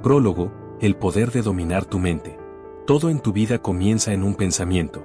Prólogo, el poder de dominar tu mente. Todo en tu vida comienza en un pensamiento.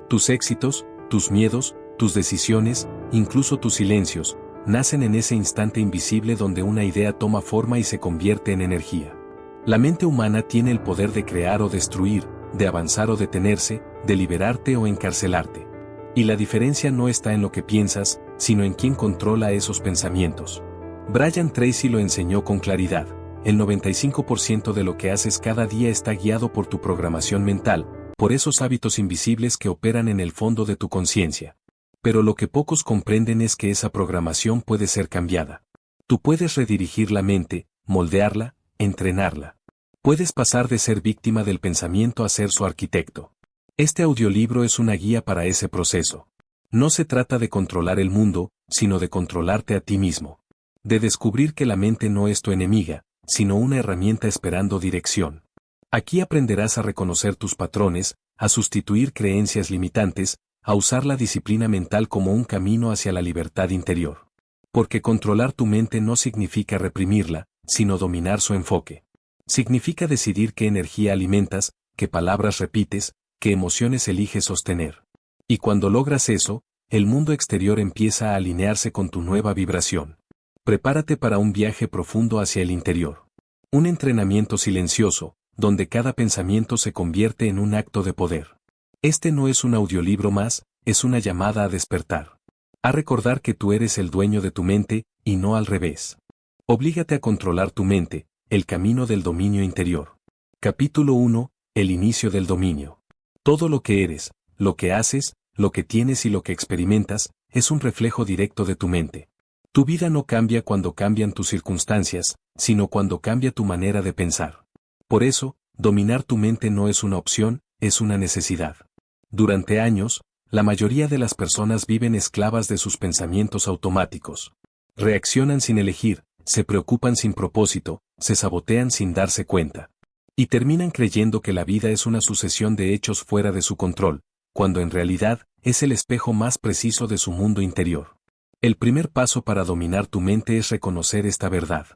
Tus éxitos, tus miedos, tus decisiones, incluso tus silencios, nacen en ese instante invisible donde una idea toma forma y se convierte en energía. La mente humana tiene el poder de crear o destruir, de avanzar o detenerse, de liberarte o encarcelarte. Y la diferencia no está en lo que piensas, sino en quién controla esos pensamientos. Brian Tracy lo enseñó con claridad. El 95% de lo que haces cada día está guiado por tu programación mental, por esos hábitos invisibles que operan en el fondo de tu conciencia. Pero lo que pocos comprenden es que esa programación puede ser cambiada. Tú puedes redirigir la mente, moldearla, entrenarla. Puedes pasar de ser víctima del pensamiento a ser su arquitecto. Este audiolibro es una guía para ese proceso. No se trata de controlar el mundo, sino de controlarte a ti mismo. De descubrir que la mente no es tu enemiga, sino una herramienta esperando dirección. Aquí aprenderás a reconocer tus patrones, a sustituir creencias limitantes, a usar la disciplina mental como un camino hacia la libertad interior. Porque controlar tu mente no significa reprimirla, sino dominar su enfoque. Significa decidir qué energía alimentas, qué palabras repites, qué emociones eliges sostener. Y cuando logras eso, el mundo exterior empieza a alinearse con tu nueva vibración. Prepárate para un viaje profundo hacia el interior. Un entrenamiento silencioso, donde cada pensamiento se convierte en un acto de poder. Este no es un audiolibro más, es una llamada a despertar. A recordar que tú eres el dueño de tu mente, y no al revés. Oblígate a controlar tu mente, el camino del dominio interior. Capítulo 1, el inicio del dominio. Todo lo que eres, lo que haces, lo que tienes y lo que experimentas, es un reflejo directo de tu mente. Tu vida no cambia cuando cambian tus circunstancias, sino cuando cambia tu manera de pensar. Por eso, dominar tu mente no es una opción, es una necesidad. Durante años, la mayoría de las personas viven esclavas de sus pensamientos automáticos. Reaccionan sin elegir, se preocupan sin propósito, se sabotean sin darse cuenta. Y terminan creyendo que la vida es una sucesión de hechos fuera de su control, cuando en realidad es el espejo más preciso de su mundo interior. El primer paso para dominar tu mente es reconocer esta verdad.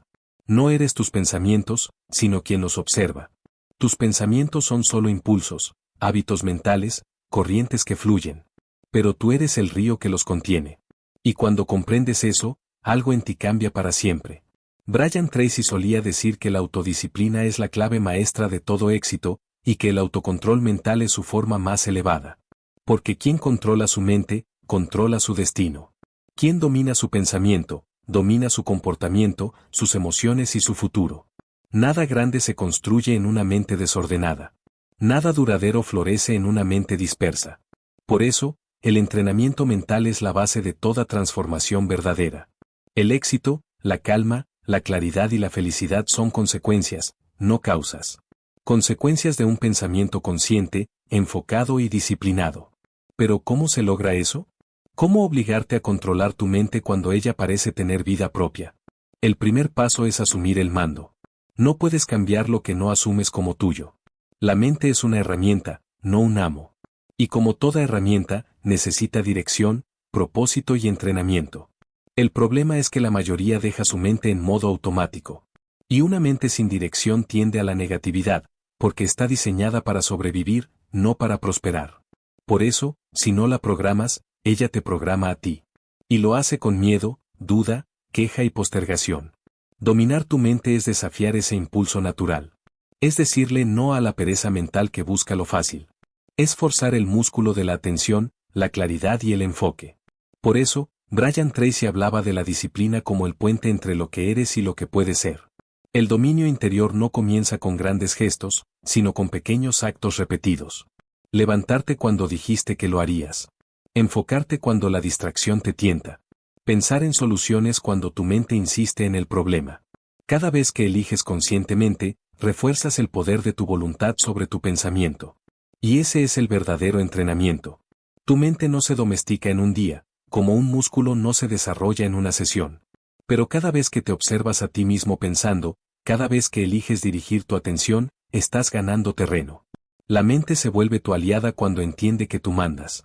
No eres tus pensamientos, sino quien los observa. Tus pensamientos son solo impulsos, hábitos mentales, corrientes que fluyen. Pero tú eres el río que los contiene. Y cuando comprendes eso, algo en ti cambia para siempre. Brian Tracy solía decir que la autodisciplina es la clave maestra de todo éxito, y que el autocontrol mental es su forma más elevada. Porque quien controla su mente, controla su destino. Quien domina su pensamiento, domina su comportamiento, sus emociones y su futuro. Nada grande se construye en una mente desordenada. Nada duradero florece en una mente dispersa. Por eso, el entrenamiento mental es la base de toda transformación verdadera. El éxito, la calma, la claridad y la felicidad son consecuencias, no causas. Consecuencias de un pensamiento consciente, enfocado y disciplinado. Pero ¿cómo se logra eso? ¿Cómo obligarte a controlar tu mente cuando ella parece tener vida propia? El primer paso es asumir el mando. No puedes cambiar lo que no asumes como tuyo. La mente es una herramienta, no un amo. Y como toda herramienta, necesita dirección, propósito y entrenamiento. El problema es que la mayoría deja su mente en modo automático. Y una mente sin dirección tiende a la negatividad, porque está diseñada para sobrevivir, no para prosperar. Por eso, si no la programas, ella te programa a ti. Y lo hace con miedo, duda, queja y postergación. Dominar tu mente es desafiar ese impulso natural. Es decirle no a la pereza mental que busca lo fácil. Es forzar el músculo de la atención, la claridad y el enfoque. Por eso, Brian Tracy hablaba de la disciplina como el puente entre lo que eres y lo que puedes ser. El dominio interior no comienza con grandes gestos, sino con pequeños actos repetidos. Levantarte cuando dijiste que lo harías. Enfocarte cuando la distracción te tienta. Pensar en soluciones cuando tu mente insiste en el problema. Cada vez que eliges conscientemente, refuerzas el poder de tu voluntad sobre tu pensamiento. Y ese es el verdadero entrenamiento. Tu mente no se domestica en un día, como un músculo no se desarrolla en una sesión. Pero cada vez que te observas a ti mismo pensando, cada vez que eliges dirigir tu atención, estás ganando terreno. La mente se vuelve tu aliada cuando entiende que tú mandas.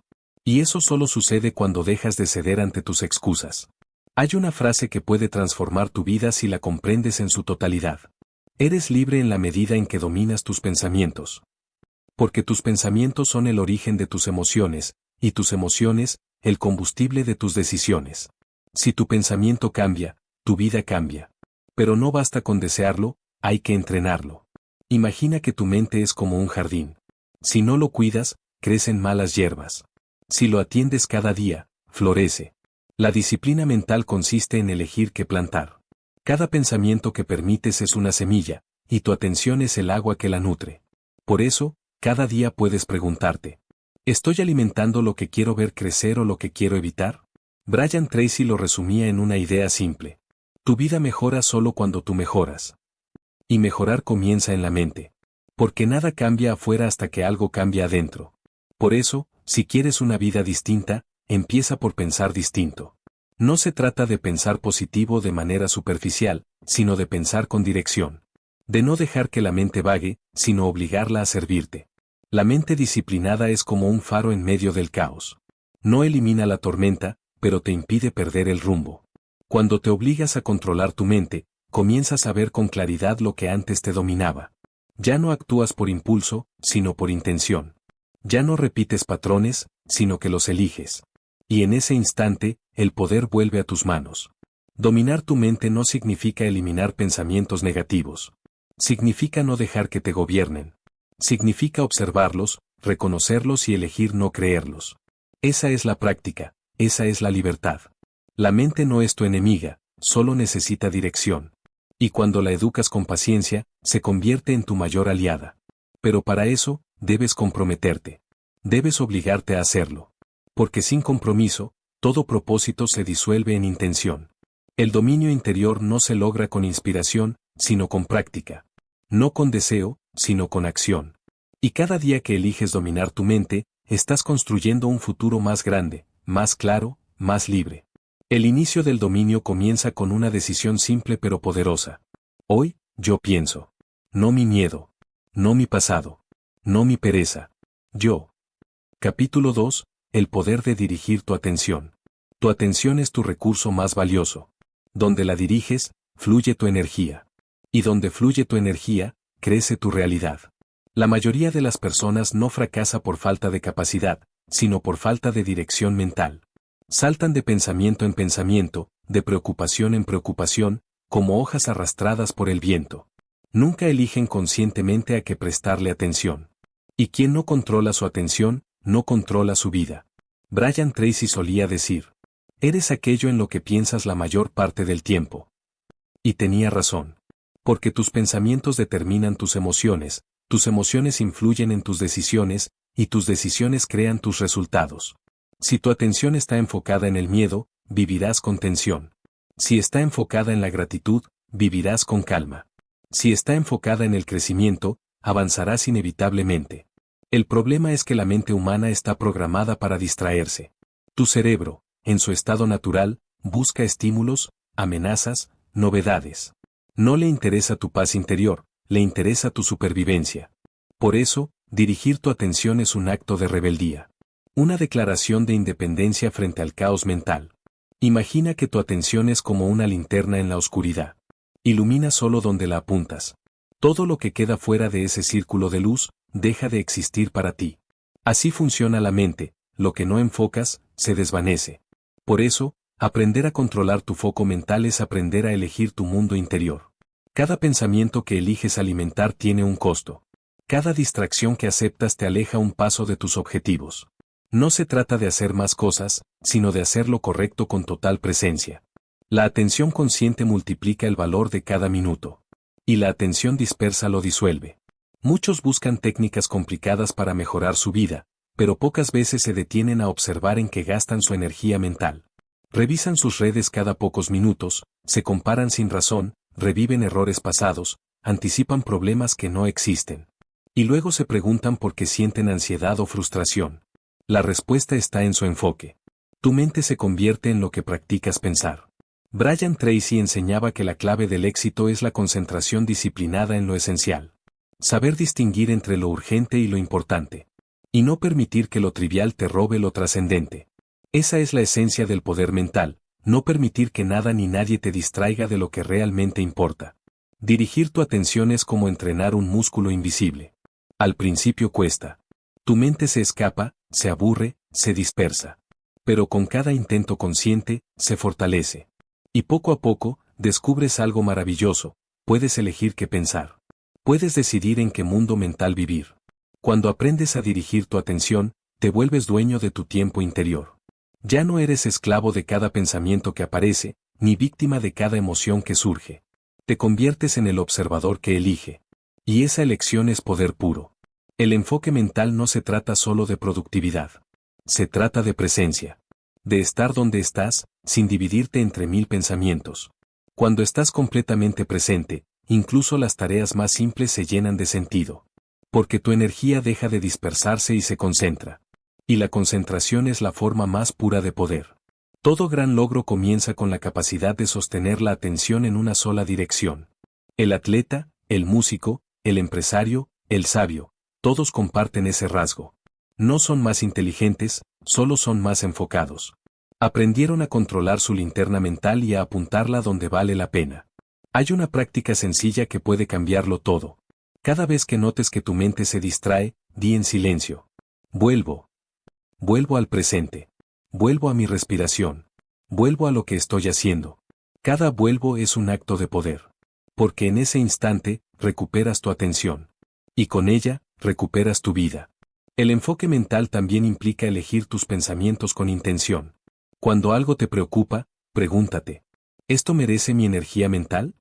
Y eso solo sucede cuando dejas de ceder ante tus excusas. Hay una frase que puede transformar tu vida si la comprendes en su totalidad. Eres libre en la medida en que dominas tus pensamientos. Porque tus pensamientos son el origen de tus emociones, y tus emociones, el combustible de tus decisiones. Si tu pensamiento cambia, tu vida cambia. Pero no basta con desearlo, hay que entrenarlo. Imagina que tu mente es como un jardín. Si no lo cuidas, crecen malas hierbas. Si lo atiendes cada día, florece. La disciplina mental consiste en elegir qué plantar. Cada pensamiento que permites es una semilla, y tu atención es el agua que la nutre. Por eso, cada día puedes preguntarte, ¿estoy alimentando lo que quiero ver crecer o lo que quiero evitar? Brian Tracy lo resumía en una idea simple. Tu vida mejora solo cuando tú mejoras. Y mejorar comienza en la mente. Porque nada cambia afuera hasta que algo cambia adentro. Por eso, si quieres una vida distinta, empieza por pensar distinto. No se trata de pensar positivo de manera superficial, sino de pensar con dirección. De no dejar que la mente vague, sino obligarla a servirte. La mente disciplinada es como un faro en medio del caos. No elimina la tormenta, pero te impide perder el rumbo. Cuando te obligas a controlar tu mente, comienzas a ver con claridad lo que antes te dominaba. Ya no actúas por impulso, sino por intención. Ya no repites patrones, sino que los eliges. Y en ese instante, el poder vuelve a tus manos. Dominar tu mente no significa eliminar pensamientos negativos. Significa no dejar que te gobiernen. Significa observarlos, reconocerlos y elegir no creerlos. Esa es la práctica, esa es la libertad. La mente no es tu enemiga, solo necesita dirección. Y cuando la educas con paciencia, se convierte en tu mayor aliada. Pero para eso, debes comprometerte. Debes obligarte a hacerlo. Porque sin compromiso, todo propósito se disuelve en intención. El dominio interior no se logra con inspiración, sino con práctica. No con deseo, sino con acción. Y cada día que eliges dominar tu mente, estás construyendo un futuro más grande, más claro, más libre. El inicio del dominio comienza con una decisión simple pero poderosa. Hoy, yo pienso. No mi miedo. No mi pasado. No mi pereza. Yo. Capítulo 2. El poder de dirigir tu atención. Tu atención es tu recurso más valioso. Donde la diriges, fluye tu energía. Y donde fluye tu energía, crece tu realidad. La mayoría de las personas no fracasa por falta de capacidad, sino por falta de dirección mental. Saltan de pensamiento en pensamiento, de preocupación en preocupación, como hojas arrastradas por el viento. Nunca eligen conscientemente a qué prestarle atención. Y quien no controla su atención, no controla su vida. Brian Tracy solía decir, eres aquello en lo que piensas la mayor parte del tiempo. Y tenía razón. Porque tus pensamientos determinan tus emociones influyen en tus decisiones, y tus decisiones crean tus resultados. Si tu atención está enfocada en el miedo, vivirás con tensión. Si está enfocada en la gratitud, vivirás con calma. Si está enfocada en el crecimiento, avanzarás inevitablemente. El problema es que la mente humana está programada para distraerse. Tu cerebro, en su estado natural, busca estímulos, amenazas, novedades. No le interesa tu paz interior, le interesa tu supervivencia. Por eso, dirigir tu atención es un acto de rebeldía. Una declaración de independencia frente al caos mental. Imagina que tu atención es como una linterna en la oscuridad. Ilumina solo donde la apuntas. Todo lo que queda fuera de ese círculo de luz, deja de existir para ti. Así funciona la mente, lo que no enfocas, se desvanece. Por eso, aprender a controlar tu foco mental es aprender a elegir tu mundo interior. Cada pensamiento que eliges alimentar tiene un costo. Cada distracción que aceptas te aleja un paso de tus objetivos. No se trata de hacer más cosas, sino de hacer lo correcto con total presencia. La atención consciente multiplica el valor de cada minuto. Y la atención dispersa lo disuelve. Muchos buscan técnicas complicadas para mejorar su vida, pero pocas veces se detienen a observar en qué gastan su energía mental. Revisan sus redes cada pocos minutos, se comparan sin razón, reviven errores pasados, anticipan problemas que no existen. Y luego se preguntan por qué sienten ansiedad o frustración. La respuesta está en su enfoque. Tu mente se convierte en lo que practicas pensar. Brian Tracy enseñaba que la clave del éxito es la concentración disciplinada en lo esencial. Saber distinguir entre lo urgente y lo importante. Y no permitir que lo trivial te robe lo trascendente. Esa es la esencia del poder mental, no permitir que nada ni nadie te distraiga de lo que realmente importa. Dirigir tu atención es como entrenar un músculo invisible. Al principio cuesta. Tu mente se escapa, se aburre, se dispersa. Pero con cada intento consciente, se fortalece. Y poco a poco, descubres algo maravilloso, puedes elegir qué pensar. Puedes decidir en qué mundo mental vivir. Cuando aprendes a dirigir tu atención, te vuelves dueño de tu tiempo interior. Ya no eres esclavo de cada pensamiento que aparece, ni víctima de cada emoción que surge. Te conviertes en el observador que elige. Y esa elección es poder puro. El enfoque mental no se trata solo de productividad. Se trata de presencia. De estar donde estás, sin dividirte entre 1000 pensamientos. Cuando estás completamente presente, incluso las tareas más simples se llenan de sentido. Porque tu energía deja de dispersarse y se concentra. Y la concentración es la forma más pura de poder. Todo gran logro comienza con la capacidad de sostener la atención en una sola dirección. El atleta, el músico, el empresario, el sabio, todos comparten ese rasgo. No son más inteligentes, solo son más enfocados. Aprendieron a controlar su linterna mental y a apuntarla donde vale la pena. Hay una práctica sencilla que puede cambiarlo todo. Cada vez que notes que tu mente se distrae, di en silencio. Vuelvo. Vuelvo al presente. Vuelvo a mi respiración. Vuelvo a lo que estoy haciendo. Cada vuelvo es un acto de poder. Porque en ese instante, recuperas tu atención. Y con ella, recuperas tu vida. El enfoque mental también implica elegir tus pensamientos con intención. Cuando algo te preocupa, pregúntate, ¿esto merece mi energía mental?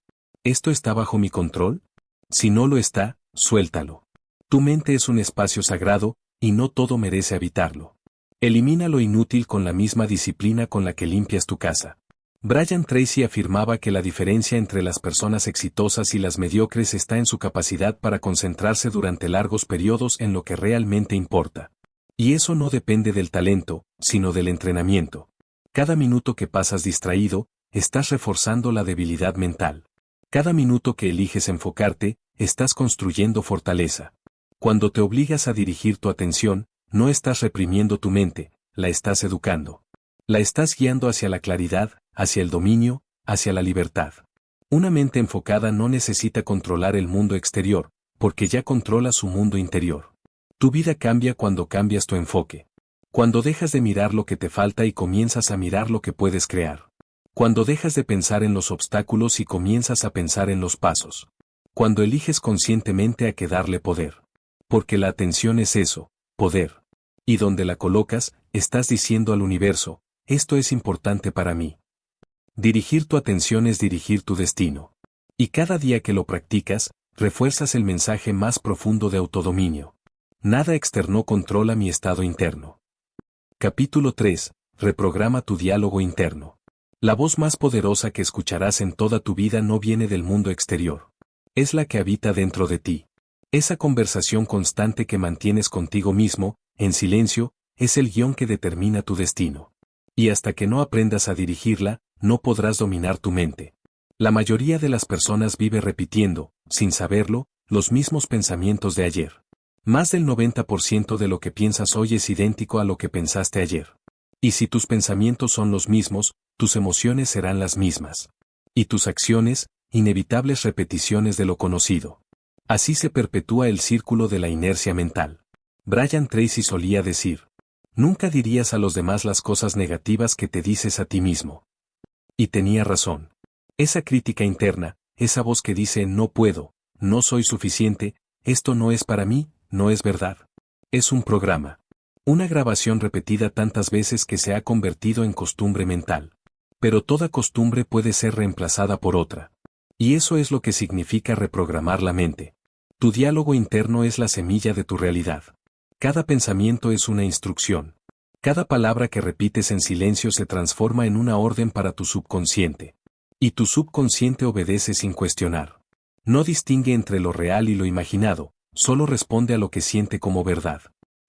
¿Esto está bajo mi control? Si no lo está, suéltalo. Tu mente es un espacio sagrado, y no todo merece habitarlo. Elimina lo inútil con la misma disciplina con la que limpias tu casa. Brian Tracy afirmaba que la diferencia entre las personas exitosas y las mediocres está en su capacidad para concentrarse durante largos periodos en lo que realmente importa. Y eso no depende del talento, sino del entrenamiento. Cada minuto que pasas distraído, estás reforzando la debilidad mental. Cada minuto que eliges enfocarte, estás construyendo fortaleza. Cuando te obligas a dirigir tu atención, no estás reprimiendo tu mente, la estás educando. La estás guiando hacia la claridad, hacia el dominio, hacia la libertad. Una mente enfocada no necesita controlar el mundo exterior, porque ya controla su mundo interior. Tu vida cambia cuando cambias tu enfoque. Cuando dejas de mirar lo que te falta y comienzas a mirar lo que puedes crear. Cuando dejas de pensar en los obstáculos y comienzas a pensar en los pasos. Cuando eliges conscientemente a qué darle poder. Porque la atención es eso, poder. Y donde la colocas, estás diciendo al universo, esto es importante para mí. Dirigir tu atención es dirigir tu destino. Y cada día que lo practicas, refuerzas el mensaje más profundo de autodominio. Nada externo controla mi estado interno. Capítulo 3. Reprograma tu diálogo interno. La voz más poderosa que escucharás en toda tu vida no viene del mundo exterior. Es la que habita dentro de ti. Esa conversación constante que mantienes contigo mismo, en silencio, es el guión que determina tu destino. Y hasta que no aprendas a dirigirla, no podrás dominar tu mente. La mayoría de las personas vive repitiendo, sin saberlo, los mismos pensamientos de ayer. Más del 90% de lo que piensas hoy es idéntico a lo que pensaste ayer. Y si tus pensamientos son los mismos, tus emociones serán las mismas. Y tus acciones, inevitables repeticiones de lo conocido. Así se perpetúa el círculo de la inercia mental. Brian Tracy solía decir, nunca dirías a los demás las cosas negativas que te dices a ti mismo. Y tenía razón. Esa crítica interna, esa voz que dice no puedo, no soy suficiente, esto no es para mí, no es verdad. Es un programa. Una grabación repetida tantas veces que se ha convertido en costumbre mental. Pero toda costumbre puede ser reemplazada por otra. Y eso es lo que significa reprogramar la mente. Tu diálogo interno es la semilla de tu realidad. Cada pensamiento es una instrucción. Cada palabra que repites en silencio se transforma en una orden para tu subconsciente. Y tu subconsciente obedece sin cuestionar. No distingue entre lo real y lo imaginado, solo responde a lo que siente como verdad.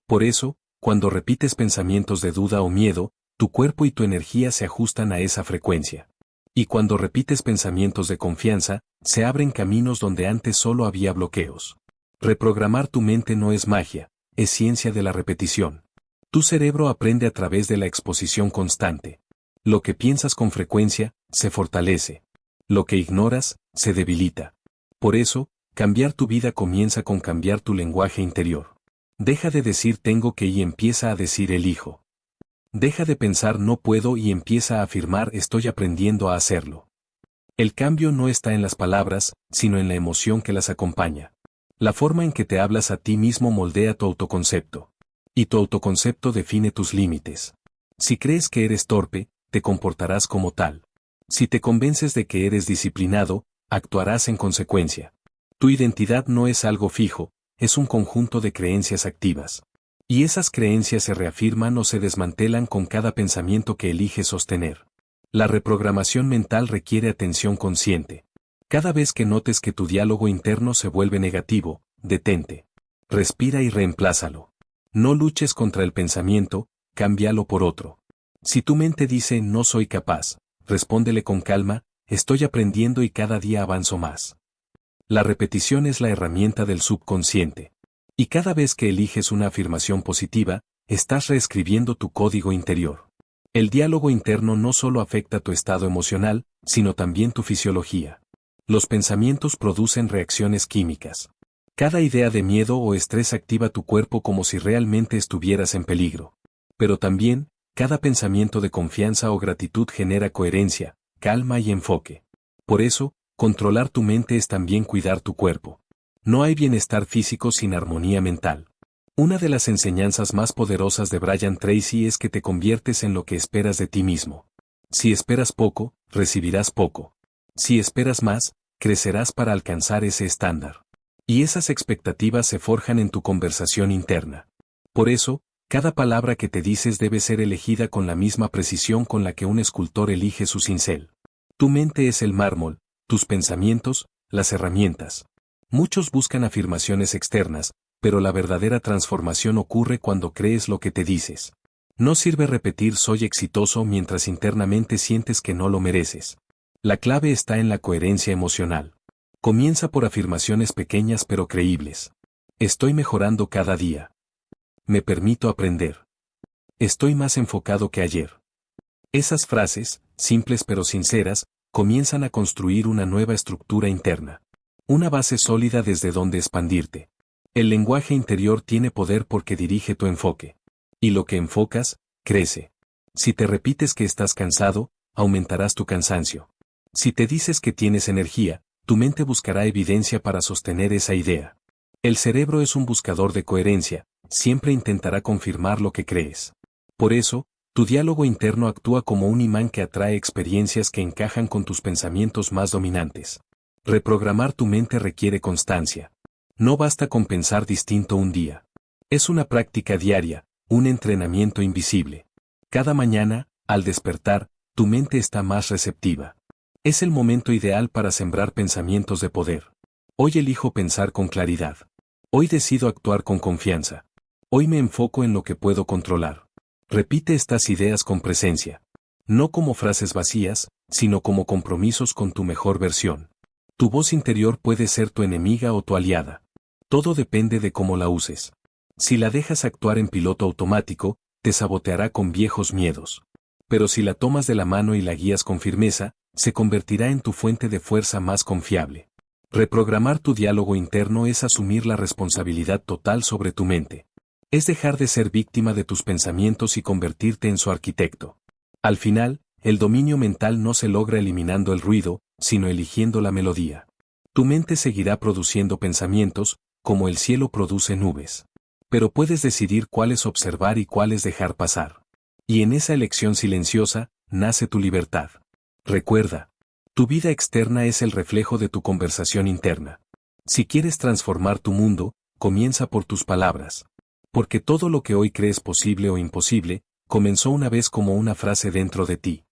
Por eso, cuando repites pensamientos de duda o miedo, tu cuerpo y tu energía se ajustan a esa frecuencia. Y cuando repites pensamientos de confianza, se abren caminos donde antes solo había bloqueos. Reprogramar tu mente no es magia, es ciencia de la repetición. Tu cerebro aprende a través de la exposición constante. Lo que piensas con frecuencia, se fortalece. Lo que ignoras, se debilita. Por eso, cambiar tu vida comienza con cambiar tu lenguaje interior. Deja de decir tengo que y empieza a decir elijo. Deja de pensar no puedo y empieza a afirmar estoy aprendiendo a hacerlo. El cambio no está en las palabras, sino en la emoción que las acompaña. La forma en que te hablas a ti mismo moldea tu autoconcepto. Y tu autoconcepto define tus límites. Si crees que eres torpe, te comportarás como tal. Si te convences de que eres disciplinado, actuarás en consecuencia. Tu identidad no es algo fijo, es un conjunto de creencias activas. Y esas creencias se reafirman o se desmantelan con cada pensamiento que eliges sostener. La reprogramación mental requiere atención consciente. Cada vez que notes que tu diálogo interno se vuelve negativo, detente. Respira y reemplázalo. No luches contra el pensamiento, cámbialo por otro. Si tu mente dice no soy capaz, respóndele con calma, estoy aprendiendo y cada día avanzo más. La repetición es la herramienta del subconsciente. Y cada vez que eliges una afirmación positiva, estás reescribiendo tu código interior. El diálogo interno no solo afecta tu estado emocional, sino también tu fisiología. Los pensamientos producen reacciones químicas. Cada idea de miedo o estrés activa tu cuerpo como si realmente estuvieras en peligro. Pero también, cada pensamiento de confianza o gratitud genera coherencia, calma y enfoque. Por eso, controlar tu mente es también cuidar tu cuerpo. No hay bienestar físico sin armonía mental. Una de las enseñanzas más poderosas de Brian Tracy es que te conviertes en lo que esperas de ti mismo. Si esperas poco, recibirás poco. Si esperas más, crecerás para alcanzar ese estándar. Y esas expectativas se forjan en tu conversación interna. Por eso, cada palabra que te dices debe ser elegida con la misma precisión con la que un escultor elige su cincel. Tu mente es el mármol, tus pensamientos, las herramientas. Muchos buscan afirmaciones externas, pero la verdadera transformación ocurre cuando crees lo que te dices. No sirve repetir soy exitoso mientras internamente sientes que no lo mereces. La clave está en la coherencia emocional. Comienza por afirmaciones pequeñas pero creíbles. Estoy mejorando cada día. Me permito aprender. Estoy más enfocado que ayer. Esas frases, simples pero sinceras, comienzan a construir una nueva estructura interna. Una base sólida desde donde expandirte. El lenguaje interior tiene poder porque dirige tu enfoque. Y lo que enfocas, crece. Si te repites que estás cansado, aumentarás tu cansancio. Si te dices que tienes energía, tu mente buscará evidencia para sostener esa idea. El cerebro es un buscador de coherencia, siempre intentará confirmar lo que crees. Por eso, tu diálogo interno actúa como un imán que atrae experiencias que encajan con tus pensamientos más dominantes. Reprogramar tu mente requiere constancia. No basta con pensar distinto un día. Es una práctica diaria, un entrenamiento invisible. Cada mañana, al despertar, tu mente está más receptiva. Es el momento ideal para sembrar pensamientos de poder. Hoy elijo pensar con claridad. Hoy decido actuar con confianza. Hoy me enfoco en lo que puedo controlar. Repite estas ideas con presencia. No como frases vacías, sino como compromisos con tu mejor versión. Tu voz interior puede ser tu enemiga o tu aliada. Todo depende de cómo la uses. Si la dejas actuar en piloto automático, te saboteará con viejos miedos. Pero si la tomas de la mano y la guías con firmeza, se convertirá en tu fuente de fuerza más confiable. Reprogramar tu diálogo interno es asumir la responsabilidad total sobre tu mente. Es dejar de ser víctima de tus pensamientos y convertirte en su arquitecto. Al final, el dominio mental no se logra eliminando el ruido, sino eligiendo la melodía. Tu mente seguirá produciendo pensamientos, como el cielo produce nubes. Pero puedes decidir cuáles observar y cuáles dejar pasar. Y en esa elección silenciosa, nace tu libertad. Recuerda, tu vida externa es el reflejo de tu conversación interna. Si quieres transformar tu mundo, comienza por tus palabras. Porque todo lo que hoy crees posible o imposible, comenzó una vez como una frase dentro de ti.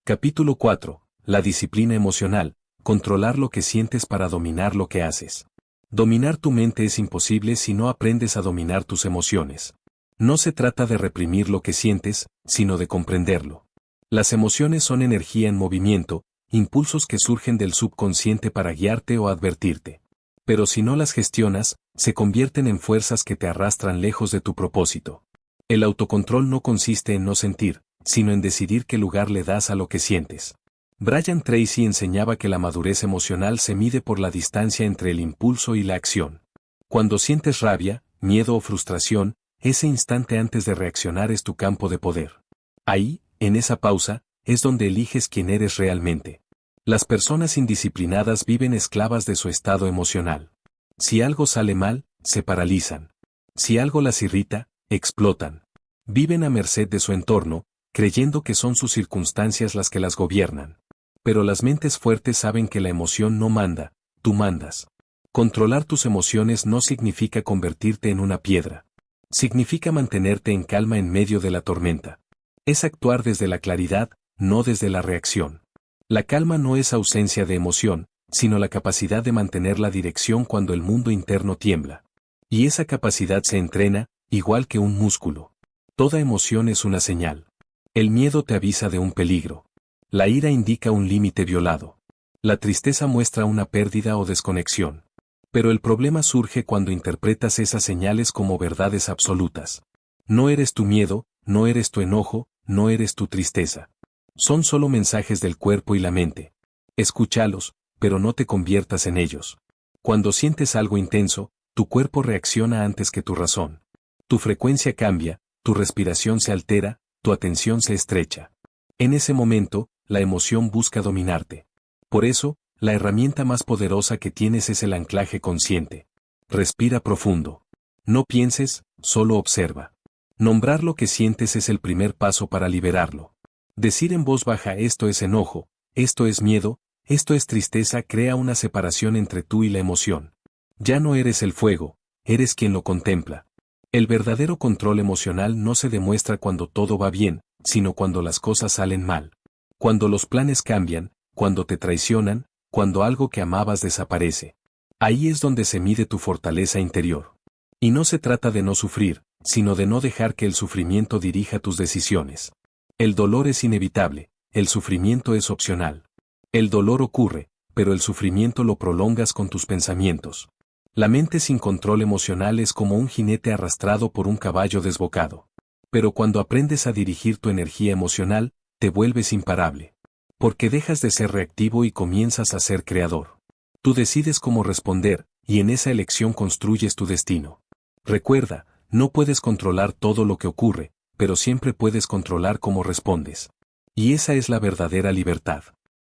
Capítulo 4. La disciplina emocional, controlar lo que sientes para dominar lo que haces. Dominar tu mente es imposible si no aprendes a dominar tus emociones. No se trata de reprimir lo que sientes, sino de comprenderlo. Las emociones son energía en movimiento, impulsos que surgen del subconsciente para guiarte o advertirte. Pero si no las gestionas, se convierten en fuerzas que te arrastran lejos de tu propósito. El autocontrol no consiste en no sentir, sino en decidir qué lugar le das a lo que sientes. Brian Tracy enseñaba que la madurez emocional se mide por la distancia entre el impulso y la acción. Cuando sientes rabia, miedo o frustración, ese instante antes de reaccionar es tu campo de poder. Ahí, en esa pausa, es donde eliges quién eres realmente. Las personas indisciplinadas viven esclavas de su estado emocional. Si algo sale mal, se paralizan. Si algo las irrita, explotan. Viven a merced de su entorno, creyendo que son sus circunstancias las que las gobiernan. Pero las mentes fuertes saben que la emoción no manda, tú mandas. Controlar tus emociones no significa convertirte en una piedra. Significa mantenerte en calma en medio de la tormenta. Es actuar desde la claridad, no desde la reacción. La calma no es ausencia de emoción, sino la capacidad de mantener la dirección cuando el mundo interno tiembla. Y esa capacidad se entrena, igual que un músculo. Toda emoción es una señal. El miedo te avisa de un peligro. La ira indica un límite violado. La tristeza muestra una pérdida o desconexión. Pero el problema surge cuando interpretas esas señales como verdades absolutas. No eres tu miedo, no eres tu enojo, no eres tu tristeza. Son solo mensajes del cuerpo y la mente. Escúchalos, pero no te conviertas en ellos. Cuando sientes algo intenso, tu cuerpo reacciona antes que tu razón. Tu frecuencia cambia, tu respiración se altera, tu atención se estrecha. En ese momento, la emoción busca dominarte. Por eso, la herramienta más poderosa que tienes es el anclaje consciente. Respira profundo. No pienses, solo observa. Nombrar lo que sientes es el primer paso para liberarlo. Decir en voz baja esto es enojo, esto es miedo, esto es tristeza crea una separación entre tú y la emoción. Ya no eres el fuego, eres quien lo contempla. El verdadero control emocional no se demuestra cuando todo va bien, sino cuando las cosas salen mal. Cuando los planes cambian, cuando te traicionan, cuando algo que amabas desaparece. Ahí es donde se mide tu fortaleza interior. Y no se trata de no sufrir, sino de no dejar que el sufrimiento dirija tus decisiones. El dolor es inevitable, el sufrimiento es opcional. El dolor ocurre, pero el sufrimiento lo prolongas con tus pensamientos. La mente sin control emocional es como un jinete arrastrado por un caballo desbocado. Pero cuando aprendes a dirigir tu energía emocional, te vuelves imparable. Porque dejas de ser reactivo y comienzas a ser creador. Tú decides cómo responder, y en esa elección construyes tu destino. Recuerda, no puedes controlar todo lo que ocurre, pero siempre puedes controlar cómo respondes. Y esa es la verdadera libertad.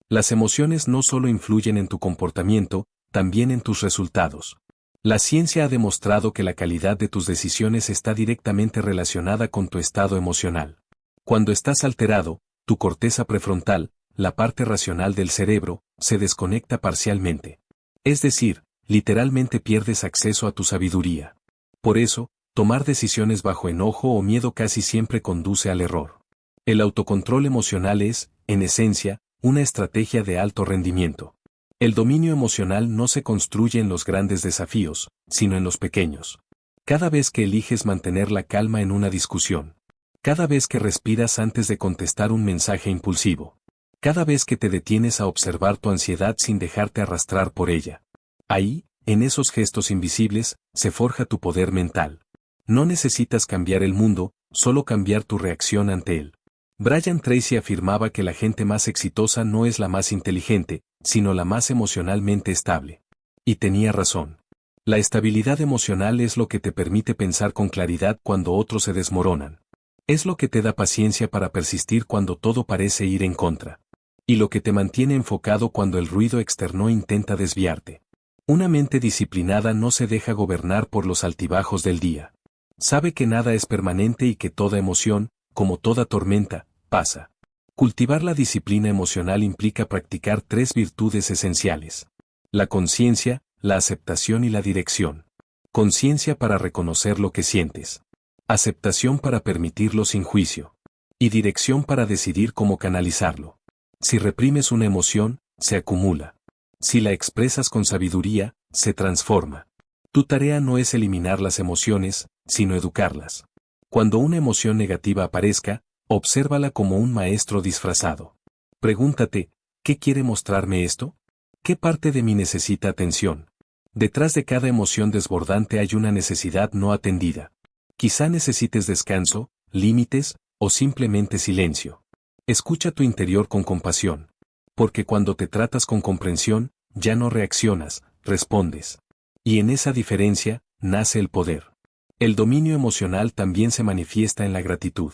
Las emociones no solo influyen en tu comportamiento, también en tus resultados. La ciencia ha demostrado que la calidad de tus decisiones está directamente relacionada con tu estado emocional. Cuando estás alterado, tu corteza prefrontal, la parte racional del cerebro, se desconecta parcialmente. Es decir, literalmente pierdes acceso a tu sabiduría. Por eso, tomar decisiones bajo enojo o miedo casi siempre conduce al error. El autocontrol emocional es, en esencia, una estrategia de alto rendimiento. El dominio emocional no se construye en los grandes desafíos, sino en los pequeños. Cada vez que eliges mantener la calma en una discusión. Cada vez que respiras antes de contestar un mensaje impulsivo. Cada vez que te detienes a observar tu ansiedad sin dejarte arrastrar por ella. Ahí, en esos gestos invisibles, se forja tu poder mental. No necesitas cambiar el mundo, solo cambiar tu reacción ante él. Brian Tracy afirmaba que la gente más exitosa no es la más inteligente, sino la más emocionalmente estable. Y tenía razón. La estabilidad emocional es lo que te permite pensar con claridad cuando otros se desmoronan. Es lo que te da paciencia para persistir cuando todo parece ir en contra. Y lo que te mantiene enfocado cuando el ruido externo intenta desviarte. Una mente disciplinada no se deja gobernar por los altibajos del día. Sabe que nada es permanente y que toda emoción, como toda tormenta, pasa. Cultivar la disciplina emocional implica practicar 3 virtudes esenciales. La conciencia, la aceptación y la dirección. Conciencia para reconocer lo que sientes. Aceptación para permitirlo sin juicio. Y dirección para decidir cómo canalizarlo. Si reprimes una emoción, se acumula. Si la expresas con sabiduría, se transforma. Tu tarea no es eliminar las emociones, sino educarlas. Cuando una emoción negativa aparezca, obsérvala como un maestro disfrazado. Pregúntate, ¿qué quiere mostrarme esto? ¿Qué parte de mí necesita atención? Detrás de cada emoción desbordante hay una necesidad no atendida. Quizá necesites descanso, límites, o simplemente silencio. Escucha tu interior con compasión. Porque cuando te tratas con comprensión, ya no reaccionas, respondes. Y en esa diferencia, nace el poder. El dominio emocional también se manifiesta en la gratitud.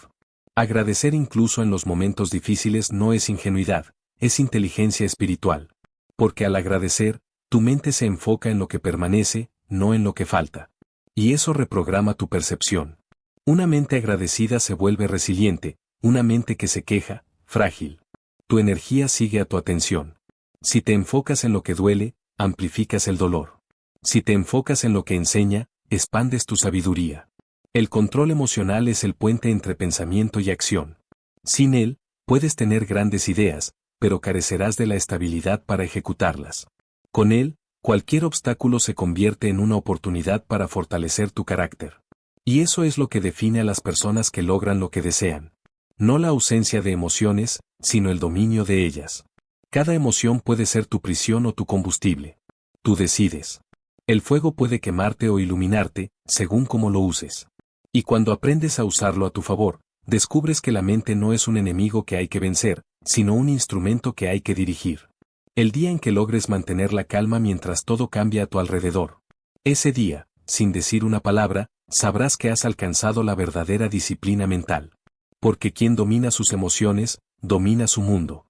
Agradecer incluso en los momentos difíciles no es ingenuidad, es inteligencia espiritual. Porque al agradecer, tu mente se enfoca en lo que permanece, no en lo que falta. Y eso reprograma tu percepción. Una mente agradecida se vuelve resiliente, una mente que se queja, frágil. Tu energía sigue a tu atención. Si te enfocas en lo que duele, amplificas el dolor. Si te enfocas en lo que enseña, expandes tu sabiduría. El control emocional es el puente entre pensamiento y acción. Sin él, puedes tener grandes ideas, pero carecerás de la estabilidad para ejecutarlas. Con él, cualquier obstáculo se convierte en una oportunidad para fortalecer tu carácter. Y eso es lo que define a las personas que logran lo que desean. No la ausencia de emociones, sino el dominio de ellas. Cada emoción puede ser tu prisión o tu combustible. Tú decides. El fuego puede quemarte o iluminarte, según cómo lo uses. Y cuando aprendes a usarlo a tu favor, descubres que la mente no es un enemigo que hay que vencer, sino un instrumento que hay que dirigir. El día en que logres mantener la calma mientras todo cambia a tu alrededor. Ese día, sin decir una palabra, sabrás que has alcanzado la verdadera disciplina mental. Porque quien domina sus emociones, domina su mundo.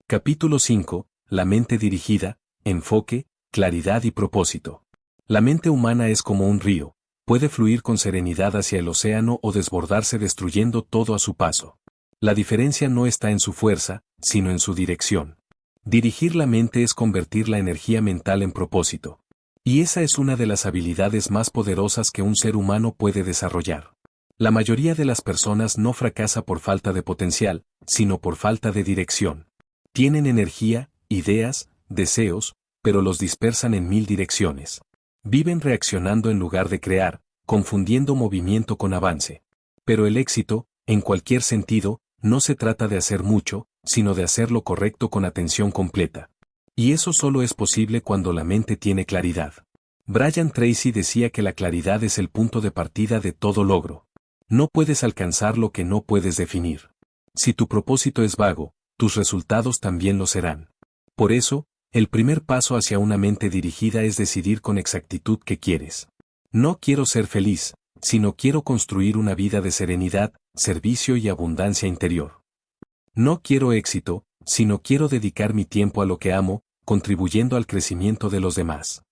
Capítulo 5. La mente dirigida, enfoque, claridad y propósito. La mente humana es como un río, puede fluir con serenidad hacia el océano o desbordarse destruyendo todo a su paso. La diferencia no está en su fuerza, sino en su dirección. Dirigir la mente es convertir la energía mental en propósito. Y esa es una de las habilidades más poderosas que un ser humano puede desarrollar. La mayoría de las personas no fracasa por falta de potencial, sino por falta de dirección. Tienen energía, ideas, deseos, pero los dispersan en 1000 direcciones. Viven reaccionando en lugar de crear, confundiendo movimiento con avance. Pero el éxito, en cualquier sentido, no se trata de hacer mucho, sino de hacer lo correcto con atención completa. Y eso solo es posible cuando la mente tiene claridad. Brian Tracy decía que la claridad es el punto de partida de todo logro. No puedes alcanzar lo que no puedes definir. Si tu propósito es vago, tus resultados también lo serán. Por eso, el primer paso hacia una mente dirigida es decidir con exactitud qué quieres. No quiero ser feliz, sino quiero construir una vida de serenidad, servicio y abundancia interior. No quiero éxito, sino quiero dedicar mi tiempo a lo que amo, contribuyendo al crecimiento de los demás.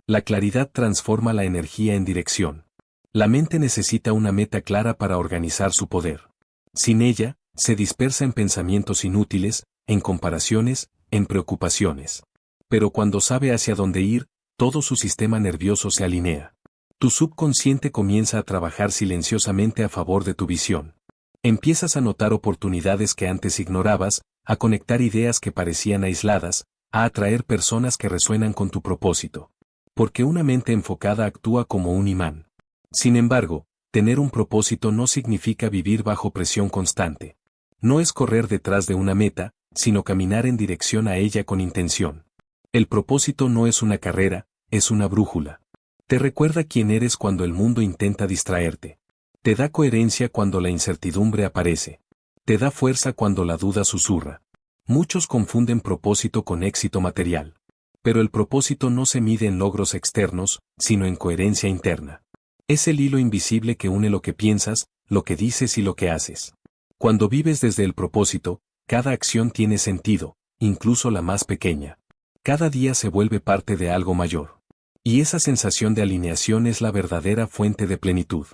La claridad transforma la energía en dirección. La mente necesita una meta clara para organizar su poder. Sin ella, se dispersa en pensamientos inútiles, en comparaciones, en preocupaciones. Pero cuando sabe hacia dónde ir, todo su sistema nervioso se alinea. Tu subconsciente comienza a trabajar silenciosamente a favor de tu visión. Empiezas a notar oportunidades que antes ignorabas, a conectar ideas que parecían aisladas, a atraer personas que resuenan con tu propósito. Porque una mente enfocada actúa como un imán. Sin embargo, tener un propósito no significa vivir bajo presión constante. No es correr detrás de una meta, sino caminar en dirección a ella con intención. El propósito no es una carrera, es una brújula. Te recuerda quién eres cuando el mundo intenta distraerte. Te da coherencia cuando la incertidumbre aparece. Te da fuerza cuando la duda susurra. Muchos confunden propósito con éxito material. Pero el propósito no se mide en logros externos, sino en coherencia interna. Es el hilo invisible que une lo que piensas, lo que dices y lo que haces. Cuando vives desde el propósito, cada acción tiene sentido, incluso la más pequeña. Cada día se vuelve parte de algo mayor. Y esa sensación de alineación es la verdadera fuente de plenitud.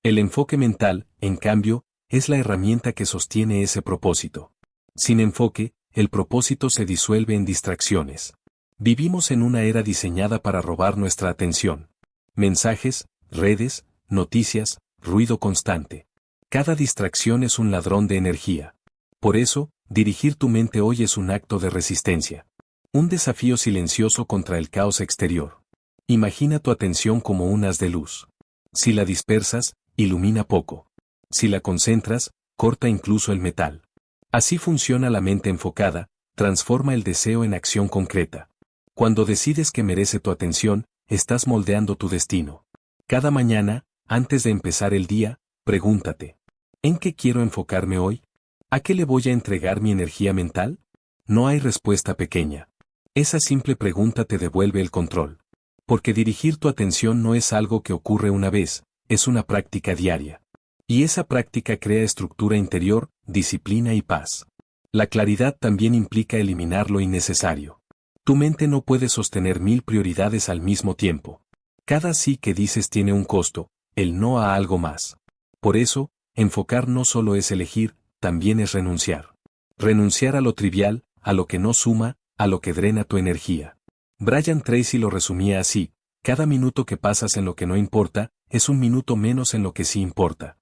El enfoque mental, en cambio, es la herramienta que sostiene ese propósito. Sin enfoque, el propósito se disuelve en distracciones. Vivimos en una era diseñada para robar nuestra atención. Mensajes, redes, noticias, ruido constante. Cada distracción es un ladrón de energía. Por eso, dirigir tu mente hoy es un acto de resistencia. Un desafío silencioso contra el caos exterior. Imagina tu atención como un haz de luz. Si la dispersas, ilumina poco. Si la concentras, corta incluso el metal. Así funciona la mente enfocada, transforma el deseo en acción concreta. Cuando decides que merece tu atención, estás moldeando tu destino. Cada mañana, antes de empezar el día, pregúntate: ¿en qué quiero enfocarme hoy? ¿A qué le voy a entregar mi energía mental? No hay respuesta pequeña. Esa simple pregunta te devuelve el control. Porque dirigir tu atención no es algo que ocurre una vez, es una práctica diaria. Y esa práctica crea estructura interior, disciplina y paz. La claridad también implica eliminar lo innecesario. Tu mente no puede sostener 1000 prioridades al mismo tiempo. Cada sí que dices tiene un costo, el no a algo más. Por eso, enfocar no solo es elegir, también es renunciar. Renunciar a lo trivial, a lo que no suma, a lo que drena tu energía. Brian Tracy lo resumía así: cada minuto que pasas en lo que no importa, es un minuto menos en lo que sí importa.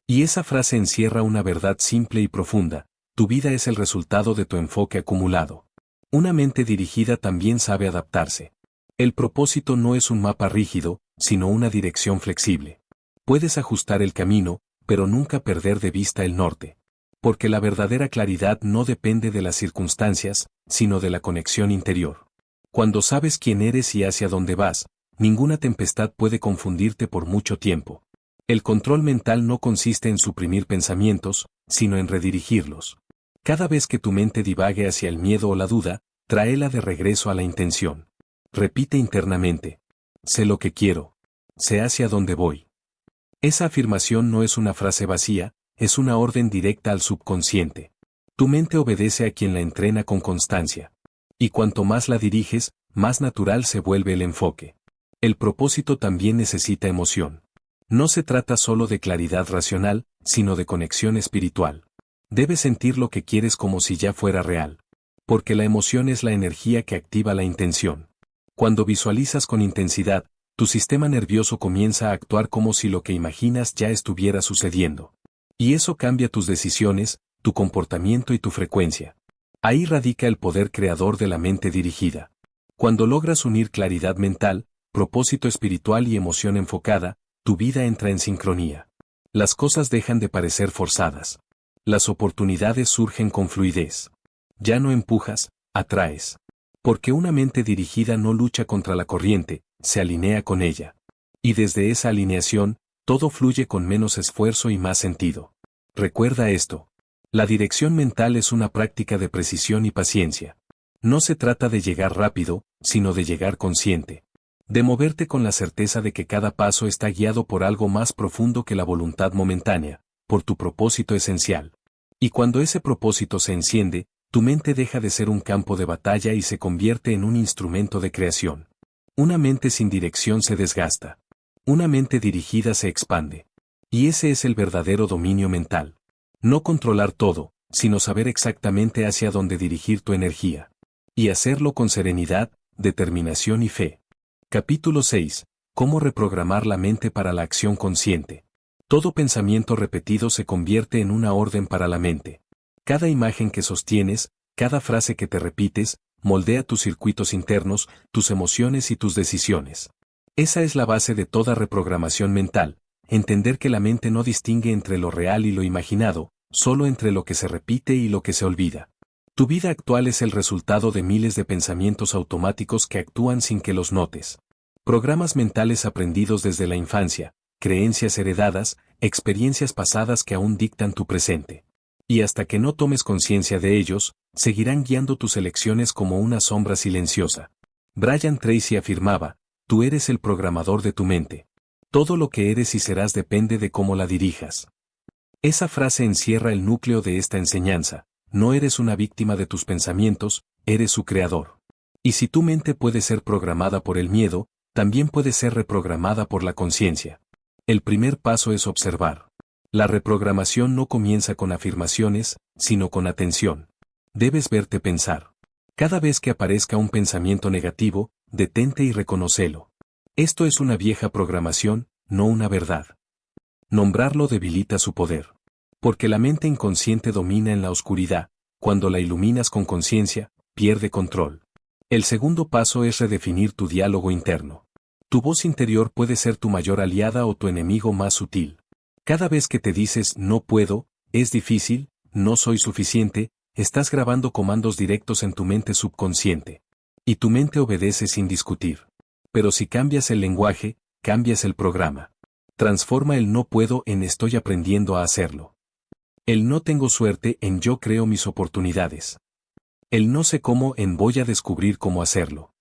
Y esa frase encierra una verdad simple y profunda: tu vida es el resultado de tu enfoque acumulado. Una mente dirigida también sabe adaptarse. El propósito no es un mapa rígido, sino una dirección flexible. Puedes ajustar el camino, pero nunca perder de vista el norte. Porque la verdadera claridad no depende de las circunstancias, sino de la conexión interior. Cuando sabes quién eres y hacia dónde vas, ninguna tempestad puede confundirte por mucho tiempo. El control mental no consiste en suprimir pensamientos, sino en redirigirlos. Cada vez que tu mente divague hacia el miedo o la duda, tráela de regreso a la intención. Repite internamente: sé lo que quiero. Sé hacia dónde voy. Esa afirmación no es una frase vacía, es una orden directa al subconsciente. Tu mente obedece a quien la entrena con constancia. Y cuanto más la diriges, más natural se vuelve el enfoque. El propósito también necesita emoción. No se trata solo de claridad racional, sino de conexión espiritual. Debes sentir lo que quieres como si ya fuera real. Porque la emoción es la energía que activa la intención. Cuando visualizas con intensidad, tu sistema nervioso comienza a actuar como si lo que imaginas ya estuviera sucediendo. Y eso cambia tus decisiones, tu comportamiento y tu frecuencia. Ahí radica el poder creador de la mente dirigida. Cuando logras unir claridad mental, propósito espiritual y emoción enfocada, tu vida entra en sincronía. Las cosas dejan de parecer forzadas. Las oportunidades surgen con fluidez. Ya no empujas, atraes. Porque una mente dirigida no lucha contra la corriente, se alinea con ella. Y desde esa alineación, todo fluye con menos esfuerzo y más sentido. Recuerda esto. La dirección mental es una práctica de precisión y paciencia. No se trata de llegar rápido, sino de llegar consciente. De moverte con la certeza de que cada paso está guiado por algo más profundo que la voluntad momentánea, por tu propósito esencial. Y cuando ese propósito se enciende, tu mente deja de ser un campo de batalla y se convierte en un instrumento de creación. Una mente sin dirección se desgasta. Una mente dirigida se expande. Y ese es el verdadero dominio mental. No controlar todo, sino saber exactamente hacia dónde dirigir tu energía. Y hacerlo con serenidad, determinación y fe. Capítulo 6. Cómo reprogramar la mente para la acción consciente. Todo pensamiento repetido se convierte en una orden para la mente. Cada imagen que sostienes, cada frase que te repites, moldea tus circuitos internos, tus emociones y tus decisiones. Esa es la base de toda reprogramación mental. Entender que la mente no distingue entre lo real y lo imaginado, solo entre lo que se repite y lo que se olvida. Tu vida actual es el resultado de miles de pensamientos automáticos que actúan sin que los notes. Programas mentales aprendidos desde la infancia, creencias heredadas, experiencias pasadas que aún dictan tu presente. Y hasta que no tomes conciencia de ellos, seguirán guiando tus elecciones como una sombra silenciosa. Brian Tracy afirmaba: tú eres el programador de tu mente. Todo lo que eres y serás depende de cómo la dirijas. Esa frase encierra el núcleo de esta enseñanza. No eres una víctima de tus pensamientos, eres su creador. Y si tu mente puede ser programada por el miedo, también puede ser reprogramada por la conciencia. El primer paso es observar. La reprogramación no comienza con afirmaciones, sino con atención. Debes verte pensar. Cada vez que aparezca un pensamiento negativo, detente y reconócelo. Esto es una vieja programación, no una verdad. Nombrarlo debilita su poder. Porque la mente inconsciente domina en la oscuridad, cuando la iluminas con conciencia, pierde control. El segundo paso es redefinir tu diálogo interno. Tu voz interior puede ser tu mayor aliada o tu enemigo más sutil. Cada vez que te dices no puedo, es difícil, no soy suficiente, estás grabando comandos directos en tu mente subconsciente. Y tu mente obedece sin discutir. Pero si cambias el lenguaje, cambias el programa. Transforma el no puedo en estoy aprendiendo a hacerlo. El no tengo suerte en yo creo mis oportunidades. El no sé cómo en voy a descubrir cómo hacerlo.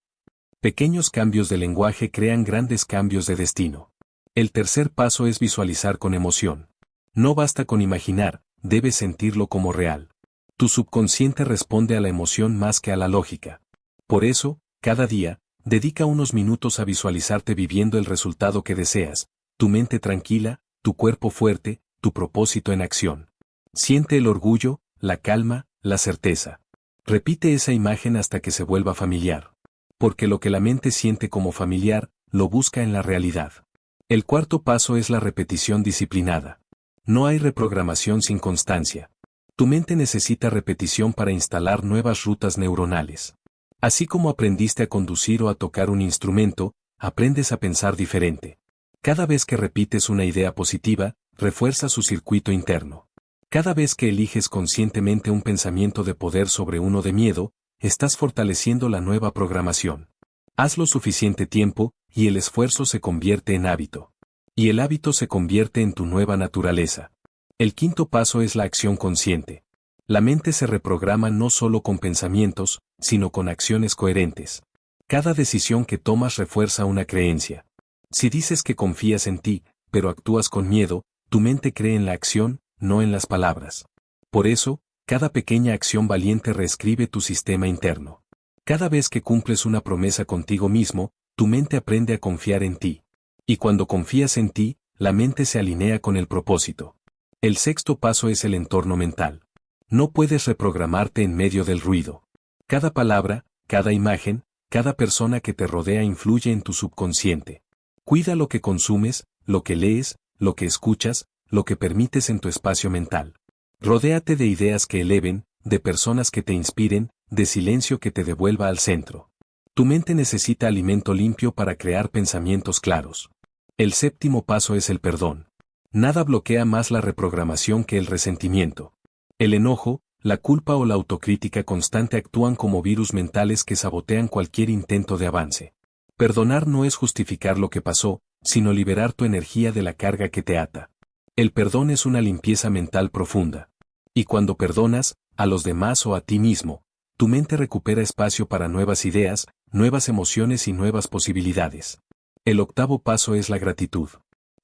Pequeños cambios de lenguaje crean grandes cambios de destino. El tercer paso es visualizar con emoción. No basta con imaginar, debes sentirlo como real. Tu subconsciente responde a la emoción más que a la lógica. Por eso, cada día, dedica unos minutos a visualizarte viviendo el resultado que deseas, tu mente tranquila, tu cuerpo fuerte, tu propósito en acción. Siente el orgullo, la calma, la certeza. Repite esa imagen hasta que se vuelva familiar. Porque lo que la mente siente como familiar, lo busca en la realidad. El cuarto paso es la repetición disciplinada. No hay reprogramación sin constancia. Tu mente necesita repetición para instalar nuevas rutas neuronales. Así como aprendiste a conducir o a tocar un instrumento, aprendes a pensar diferente. Cada vez que repites una idea positiva, refuerza su circuito interno. Cada vez que eliges conscientemente un pensamiento de poder sobre uno de miedo, estás fortaleciendo la nueva programación. Hazlo suficiente tiempo, y el esfuerzo se convierte en hábito. Y el hábito se convierte en tu nueva naturaleza. El quinto paso es la acción consciente. La mente se reprograma no solo con pensamientos, sino con acciones coherentes. Cada decisión que tomas refuerza una creencia. Si dices que confías en ti, pero actúas con miedo, tu mente cree en la acción, no en las palabras. Por eso, cada pequeña acción valiente reescribe tu sistema interno. Cada vez que cumples una promesa contigo mismo, tu mente aprende a confiar en ti. Y cuando confías en ti, la mente se alinea con el propósito. El sexto paso es el entorno mental. No puedes reprogramarte en medio del ruido. Cada palabra, cada imagen, cada persona que te rodea influye en tu subconsciente. Cuida lo que consumes, lo que lees, lo que escuchas, lo que permites en tu espacio mental. Rodéate de ideas que eleven, de personas que te inspiren, de silencio que te devuelva al centro. Tu mente necesita alimento limpio para crear pensamientos claros. El séptimo paso es el perdón. Nada bloquea más la reprogramación que el resentimiento. El enojo, la culpa o la autocrítica constante actúan como virus mentales que sabotean cualquier intento de avance. Perdonar no es justificar lo que pasó, sino liberar tu energía de la carga que te ata. El perdón es una limpieza mental profunda. Y cuando perdonas, a los demás o a ti mismo, tu mente recupera espacio para nuevas ideas, nuevas emociones y nuevas posibilidades. El octavo paso es la gratitud.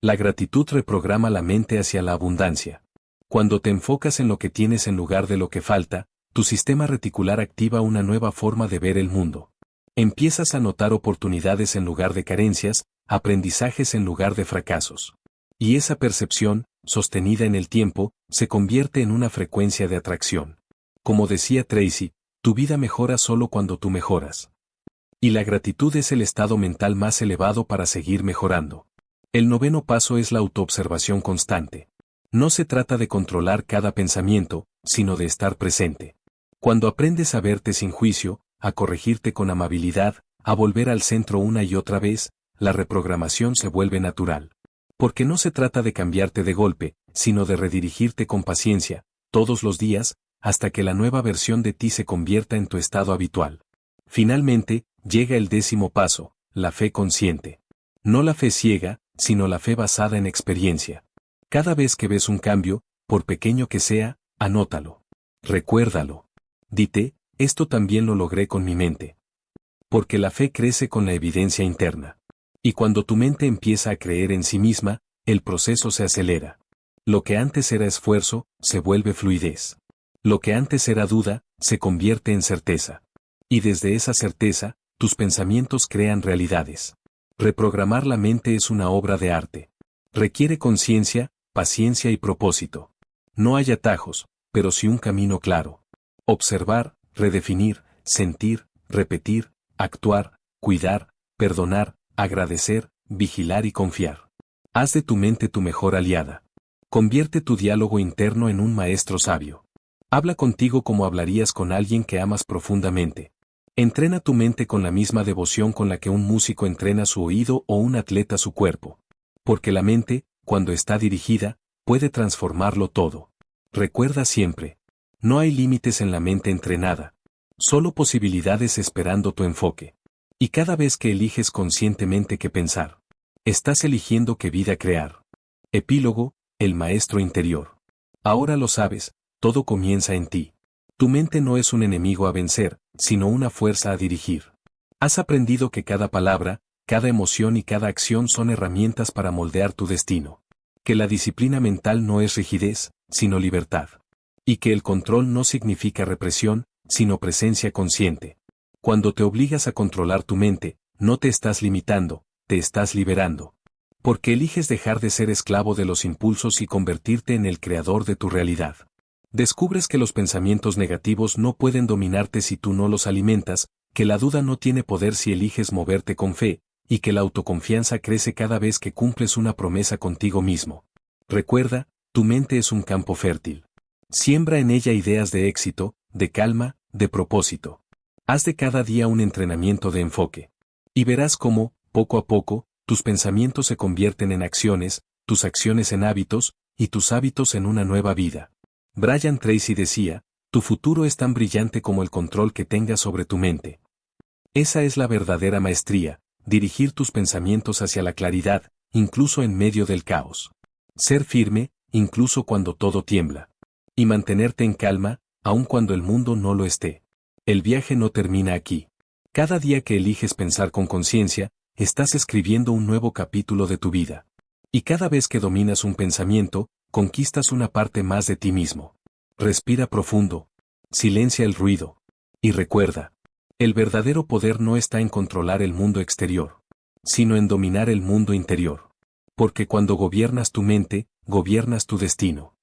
La gratitud reprograma la mente hacia la abundancia. Cuando te enfocas en lo que tienes en lugar de lo que falta, tu sistema reticular activa una nueva forma de ver el mundo. Empiezas a notar oportunidades en lugar de carencias, aprendizajes en lugar de fracasos. Y esa percepción, sostenida en el tiempo, se convierte en una frecuencia de atracción. Como decía Tracy, tu vida mejora solo cuando tú mejoras. Y la gratitud es el estado mental más elevado para seguir mejorando. El noveno paso es la autoobservación constante. No se trata de controlar cada pensamiento, sino de estar presente. Cuando aprendes a verte sin juicio, a corregirte con amabilidad, a volver al centro una y otra vez, la reprogramación se vuelve natural. Porque no se trata de cambiarte de golpe, sino de redirigirte con paciencia, todos los días, hasta que la nueva versión de ti se convierta en tu estado habitual. Finalmente, llega el décimo paso, la fe consciente. No la fe ciega, sino la fe basada en experiencia. Cada vez que ves un cambio, por pequeño que sea, anótalo. Recuérdalo. Dite, esto también lo logré con mi mente. Porque la fe crece con la evidencia interna. Y cuando tu mente empieza a creer en sí misma, el proceso se acelera. Lo que antes era esfuerzo, se vuelve fluidez. Lo que antes era duda, se convierte en certeza. Y desde esa certeza, tus pensamientos crean realidades. Reprogramar la mente es una obra de arte. Requiere conciencia, paciencia y propósito. No hay atajos, pero sí un camino claro. Observar, redefinir, sentir, repetir, actuar, cuidar, perdonar, agradecer, vigilar y confiar. Haz de tu mente tu mejor aliada. Convierte tu diálogo interno en un maestro sabio. Habla contigo como hablarías con alguien que amas profundamente. Entrena tu mente con la misma devoción con la que un músico entrena su oído o un atleta su cuerpo. Porque la mente, cuando está dirigida, puede transformarlo todo. Recuerda siempre, no hay límites en la mente entrenada. Solo posibilidades esperando tu enfoque. Y cada vez que eliges conscientemente qué pensar, estás eligiendo qué vida crear. Epílogo, el maestro interior. Ahora lo sabes, todo comienza en ti. Tu mente no es un enemigo a vencer, sino una fuerza a dirigir. Has aprendido que cada palabra, cada emoción y cada acción son herramientas para moldear tu destino. Que la disciplina mental no es rigidez, sino libertad. Y que el control no significa represión, sino presencia consciente. Cuando te obligas a controlar tu mente, no te estás limitando, te estás liberando. Porque eliges dejar de ser esclavo de los impulsos y convertirte en el creador de tu realidad. Descubres que los pensamientos negativos no pueden dominarte si tú no los alimentas, que la duda no tiene poder si eliges moverte con fe, y que la autoconfianza crece cada vez que cumples una promesa contigo mismo. Recuerda, tu mente es un campo fértil. Siembra en ella ideas de éxito, de calma, de propósito. Haz de cada día un entrenamiento de enfoque. Y verás cómo, poco a poco, tus pensamientos se convierten en acciones, tus acciones en hábitos, y tus hábitos en una nueva vida. Brian Tracy decía, tu futuro es tan brillante como el control que tengas sobre tu mente. Esa es la verdadera maestría, dirigir tus pensamientos hacia la claridad, incluso en medio del caos. Ser firme, incluso cuando todo tiembla. Y mantenerte en calma, aun cuando el mundo no lo esté. El viaje no termina aquí. Cada día que eliges pensar con conciencia, estás escribiendo un nuevo capítulo de tu vida. Y cada vez que dominas un pensamiento, conquistas una parte más de ti mismo. Respira profundo. Silencia el ruido. Y recuerda, el verdadero poder no está en controlar el mundo exterior, sino en dominar el mundo interior. Porque cuando gobiernas tu mente, gobiernas tu destino.